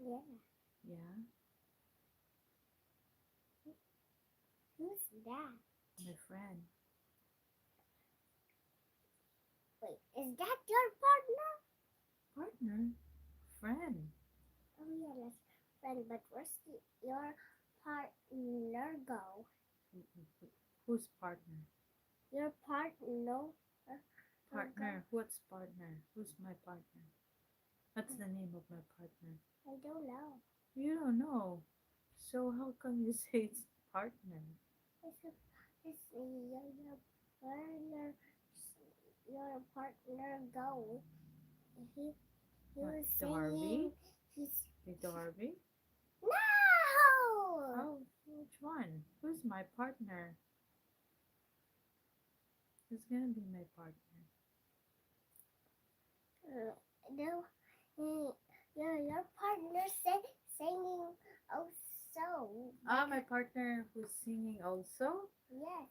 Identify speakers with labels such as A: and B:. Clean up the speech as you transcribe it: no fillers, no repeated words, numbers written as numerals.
A: Yeah.
B: Yeah,
A: Who's that?
B: my friend.
A: Wait, is that your partner?
B: Partner? Friend.
A: Oh yeah, that's friend. But your partner go?
B: Who's partner?
A: Your partner go?
B: Partner. What's partner? Who's my partner? What's the name of my partner?
A: I don't know.
B: You don't know. So how come you say it's partner?
A: It's partner. Your partner go. He he
B: What?
A: was
B: Darby?
A: singing. He's
B: The Darby?
A: no.
B: Oh, which one? Who's my partner? Who's gonna be my partner?
A: No. Your partner singing also.
B: Ah, my partner who's singing also?
A: Yes.